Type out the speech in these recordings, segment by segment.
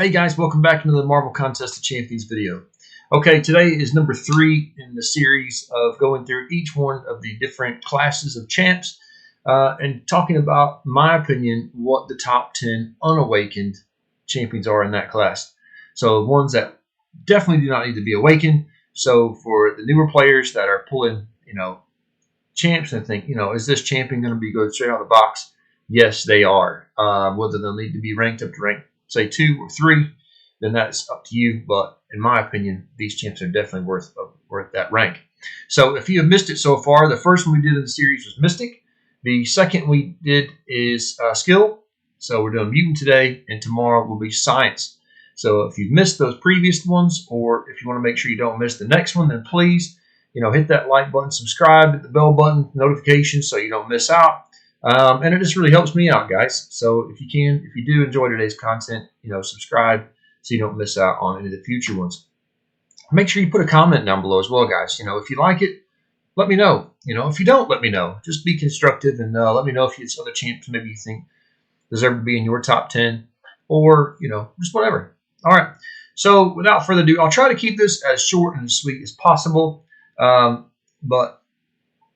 Hey guys, welcome back to the Marvel Contest of Champions video. Okay, today is number 3 in the series of going through each one of the different classes of champs and talking about, in my opinion, what the top 10 unawakened champions are in that class. So ones that definitely do not need to be awakened. So for the newer players that are pulling, champs and think, is this champion going to be good straight out of the box? Yes, they are. Whether they'll need to be ranked up to rank, say 2 or 3, then that's up to you. But in my opinion, these champs are definitely worth that rank. So if you have missed it so far, the first one we did in the series was Mystic. The second we did is Skill. So we're doing Mutant today, and tomorrow will be Science. So if you've missed those previous ones, or if you want to make sure you don't miss the next one, then please, hit that like button, subscribe, hit the bell button, notifications so you don't miss out. And it just really helps me out, guys. So if you do enjoy today's content, subscribe so you don't miss out on any of the future ones. Make sure you put a comment down below as well, guys. If you like it, let me know. If you don't, let me know. Just be constructive and let me know if it's other champs maybe you think deserve to be in your top 10 or, just whatever. All right. So without further ado, I'll try to keep this as short and as sweet as possible. But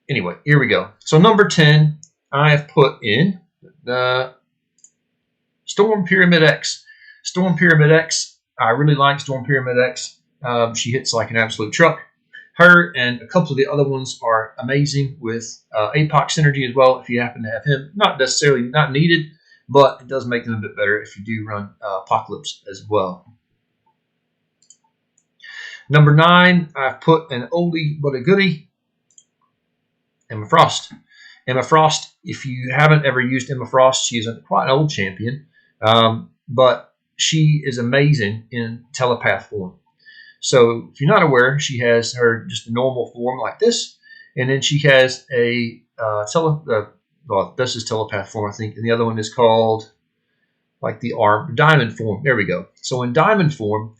anyway, here we go. So number 10. I have put in the Storm Pyramid X. Storm Pyramid X, I really like Storm Pyramid X. She hits like an absolute truck. Her and a couple of the other ones are amazing with APOC synergy as well. If you happen to have him, not necessarily not needed, but it does make them a bit better if you do run Apocalypse as well. Number 9, I've put an oldie but a goodie, Emma Frost. Emma Frost, if you haven't ever used Emma Frost, she is quite an old champion, but she is amazing in telepath form. So if you're not aware, she has her just a normal form like this, and then she has a this is telepath form, I think, and the other one is called like the diamond form. There we go. So in diamond form,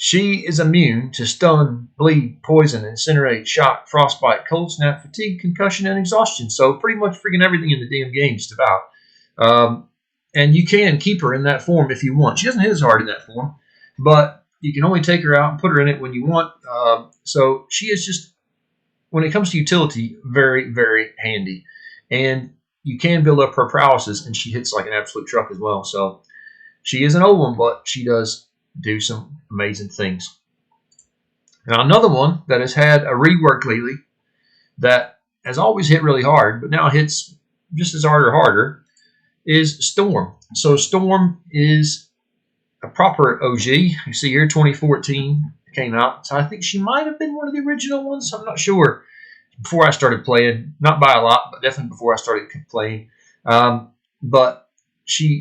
she is immune to stun, bleed, poison, incinerate, shock, frostbite, cold snap, fatigue, concussion, and exhaustion. So pretty much freaking everything in the damn game, just about. And you can keep her in that form if you want. She doesn't hit as hard in that form, but you can only take her out and put her in it when you want. So she is just, when it comes to utility, very, very handy. And you can build up her prowesses, and she hits like an absolute truck as well. So she is an old one, but she does do some amazing things. Now another one that has had a rework lately that has always hit really hard, but now hits just as hard or harder, is Storm. So Storm is a proper OG. You see here, 2014 came out. So I think she might have been one of the original ones. I'm not sure. Before I started playing, not by a lot, but definitely before I started playing. But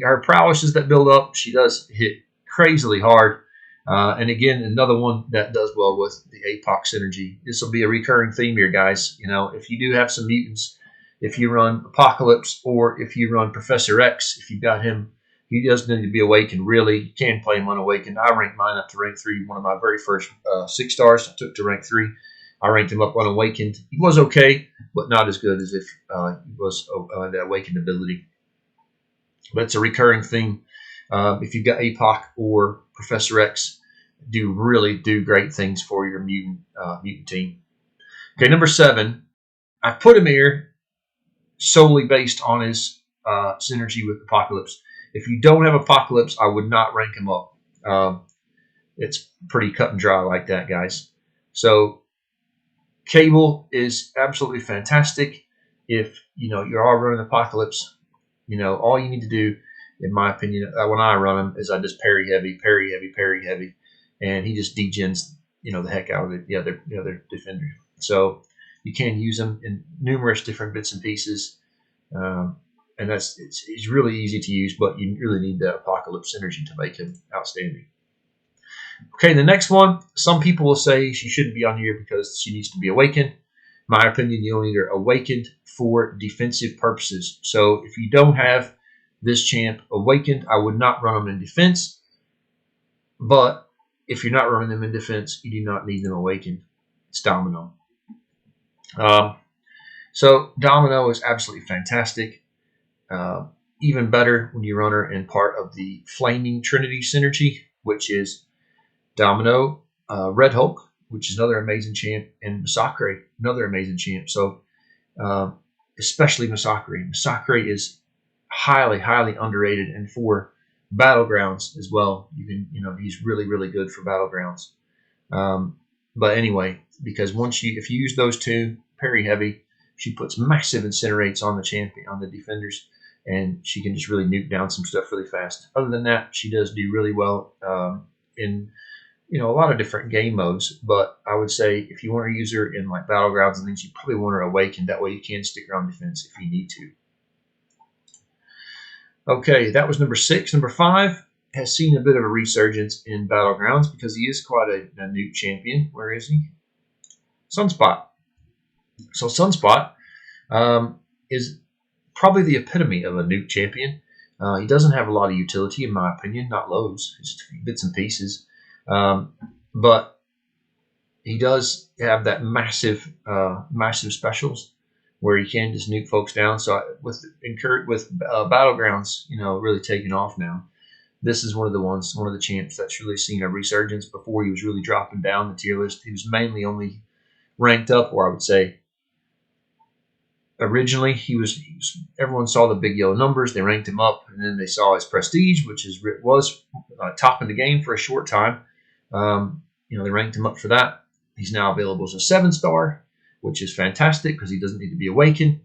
her prowesses that build up, she does hit crazily hard. And again, another one that does well with the APOC synergy. This will be a recurring theme here, guys. If you do have some mutants, if you run Apocalypse or if you run Professor X, if you've got him, he does need to be awakened, really. You can play him unawakened. I ranked mine up to rank 3. One of my very first 6 stars I took to rank 3. I ranked him up unawakened. He was okay, but not as good as if he was the awakened ability. But it's a recurring theme. If you've got APOC or Professor X, really do great things for your mutant team. Okay, number 7. I put him here solely based on his synergy with Apocalypse. If you don't have Apocalypse, I would not rank him up. It's pretty cut and dry like that, guys. So Cable is absolutely fantastic. If you're all running Apocalypse, all you need to do, in my opinion, when I run him, is I just parry heavy, and he just degens, the heck out of the other defender. So you can use him in numerous different bits and pieces, and he's really easy to use, but you really need the Apocalypse synergy to make him outstanding. Okay, the next one, some people will say she shouldn't be on here because she needs to be awakened. In my opinion, you only need her awakened for defensive purposes. So if you don't have this champ awakened, I would not run them in defense. But if you're not running them in defense, you do not need them awakened. It's Domino. So Domino is absolutely fantastic. Even better when you run her in part of the Flaming Trinity synergy. which is Domino, Red Hulk, which is another amazing champ, and MCOC, another amazing champ. So especially MCOC. MCOC is highly, highly underrated, and for Battlegrounds as well. He's really, really good for Battlegrounds. But anyway, because if you use those two, parry heavy, she puts massive incinerates on the champion, on the defenders, and she can just really nuke down some stuff really fast. Other than that, she does do really well in a lot of different game modes. But I would say if you want to use her in like Battlegrounds and things, you probably want her Awakened. That way you can stick her on defense if you need to. Okay, that was number 6. Number 5 has seen a bit of a resurgence in Battlegrounds because he is quite a nuke champion. Where is he? Sunspot. So Sunspot is probably the epitome of a nuke champion. He doesn't have a lot of utility, in my opinion, not loads, just bits and pieces. But he does have that massive specials where he can just nuke folks down. So with Battlegrounds, really taking off now, this is one of the champs that's really seen a resurgence. Before he was really dropping down the tier list. He was mainly only ranked up, or I would say originally everyone saw the big yellow numbers, they ranked him up, and then they saw his prestige, which was top in the game for a short time. They ranked him up for that. He's now available as a 7-star, which is fantastic because he doesn't need to be awakened.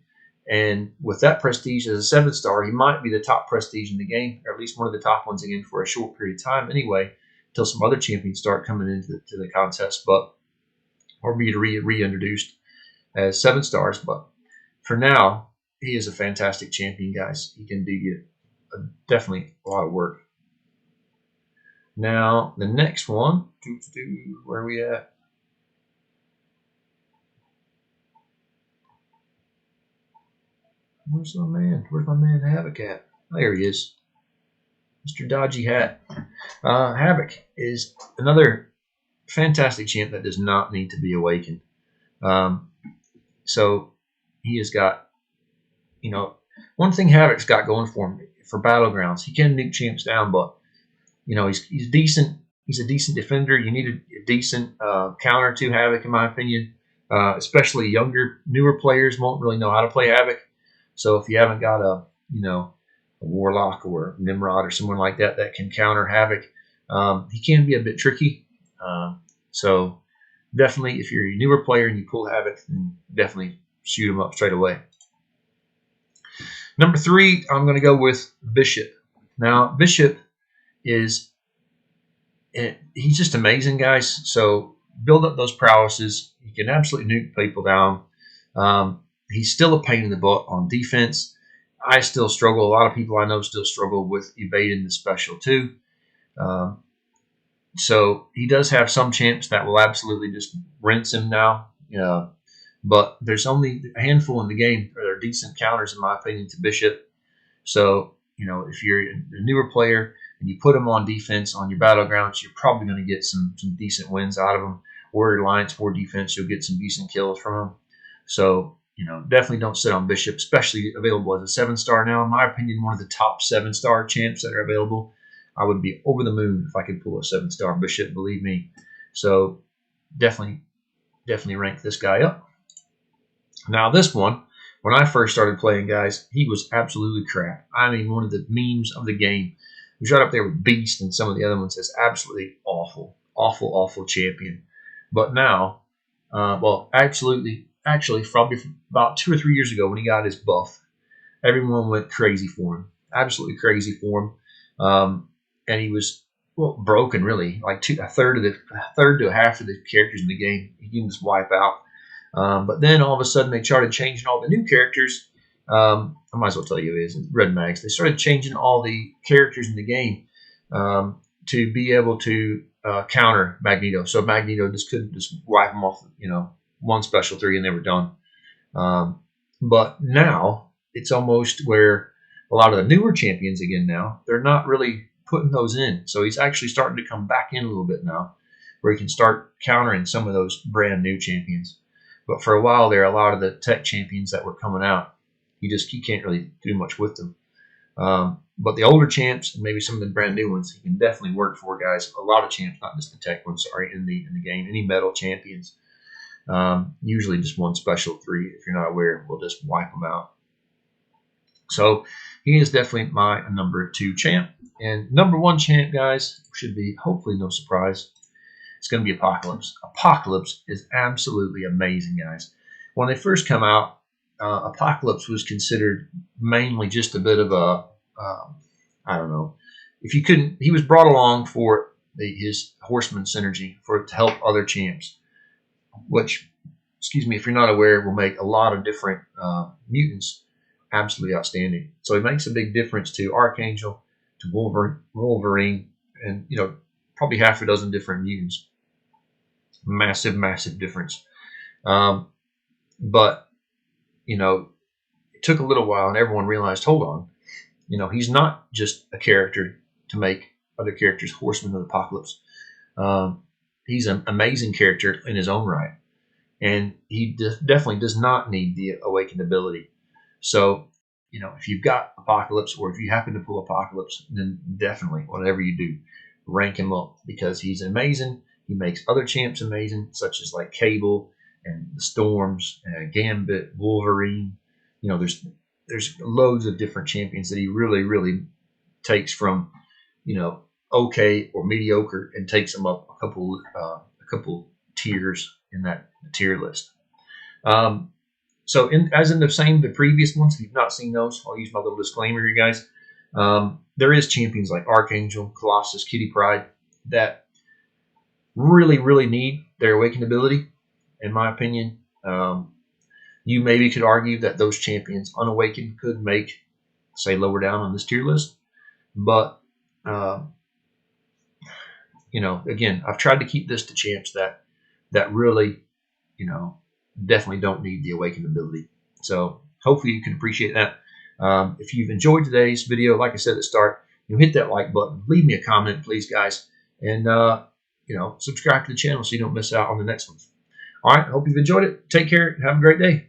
And with that prestige as a 7-star, he might be the top prestige in the game, or at least one of the top ones again for a short period of time anyway, until some other champions start coming into the contest, or be reintroduced as 7 stars. But for now, he is a fantastic champion, guys. He can do you definitely a lot of work. Now, the next one, where are we at? Where's my man? Where's my man Havoc at? There he is. Mr. Dodgy Hat. Havoc is another fantastic champ that does not need to be awakened. So he has got, one thing Havoc's got going for him for Battlegrounds. He can nuke champs down, but he's decent. He's a decent defender. You need a decent counter to Havoc, in my opinion. Especially younger, newer players won't really know how to play Havoc. So if you haven't got a Warlock or Nimrod or someone like that can counter Havoc, he can be a bit tricky. So definitely, if you're a newer player and you pull Havoc, then definitely shoot him up straight away. Number 3, I'm going to go with Bishop. Now, Bishop he's just amazing, guys. So build up those prowesses. He can absolutely nuke people down. He's still a pain in the butt on defense. I still struggle. A lot of people I know still struggle with evading the special too. So he does have some champs that will absolutely just rinse him now. But there's only a handful in the game that are decent counters, in my opinion, to Bishop. So, if you're a newer player and you put him on defense on your Battlegrounds, you're probably going to get some decent wins out of him. Or Alliance 4 defense, you'll get some decent kills from him. So, definitely don't sit on Bishop, especially available as a 7-star now. In my opinion, one of the top 7-star champs that are available. I would be over the moon if I could pull a 7-star Bishop, believe me. So definitely rank this guy up. Now this one, when I first started playing, guys, he was absolutely crap. I mean, one of the memes of the game. He was right up there with Beast and some of the other ones. That's absolutely awful, awful, awful champion. But now, actually, probably about 2 or 3 years ago when he got his buff, everyone went crazy for him. Absolutely crazy for him. And he was broken, really. Like a third to a half of the characters in the game, he can just wipe out. But then all of a sudden they started changing all the new characters. I might as well tell you is Red Mags. They started changing all the characters in the game to be able to counter Magneto. So Magneto just couldn't just wipe them off, one special 3 and they were done. But now it's almost where a lot of the newer champions again now, they're not really putting those in. So he's actually starting to come back in a little bit now where he can start countering some of those brand new champions. But for a while there, a lot of the tech champions that were coming out, he can't really do much with them. But the older champs and maybe some of the brand new ones, he can definitely work for, guys. A lot of champs, not just the tech ones, sorry, in the game. Any metal champions, usually just one special 3. If you're not aware, we'll just wipe them out. So he is definitely my number 2 champ. And number 1 champ, guys, should be hopefully no surprise. It's going to be Apocalypse. Apocalypse is absolutely amazing, guys. When they first come out, Apocalypse was considered mainly just a bit of a, I don't know. If you couldn't, he was brought along for his Horseman synergy to help other champs, which, excuse me, if you're not aware, will make a lot of different mutants absolutely outstanding. So it makes a big difference to Archangel, to Wolverine, and probably half a dozen different mutants. Massive, massive difference. But it took a little while, and everyone realized, hold on, he's not just a character to make other characters Horsemen of the Apocalypse. He's an amazing character in his own right, and he definitely does not need the Awakened ability. So, if you've got Apocalypse, or if you happen to pull Apocalypse, then definitely, whatever you do, rank him up, because he's amazing. He makes other champs amazing, such as like Cable and the Storms, Gambit, Wolverine. There's loads of different champions that he really, really takes from, okay or mediocre, and takes them up a couple tiers in that tier list. So as in the previous ones, if you've not seen those, I'll use my little disclaimer here, guys. There is champions like Archangel, Colossus, Kitty Pryde that really, really need their Awakened ability, in my opinion. You maybe could argue that those champions unawakened could make, say, lower down on this tier list. But, again, I've tried to keep this to champs that really, definitely don't need the Awakened ability. So hopefully you can appreciate that. If you've enjoyed today's video, like I said at the start, hit that like button. Leave me a comment, please, guys. And, subscribe to the channel so you don't miss out on the next ones. All right, hope you've enjoyed it. Take care and have a great day.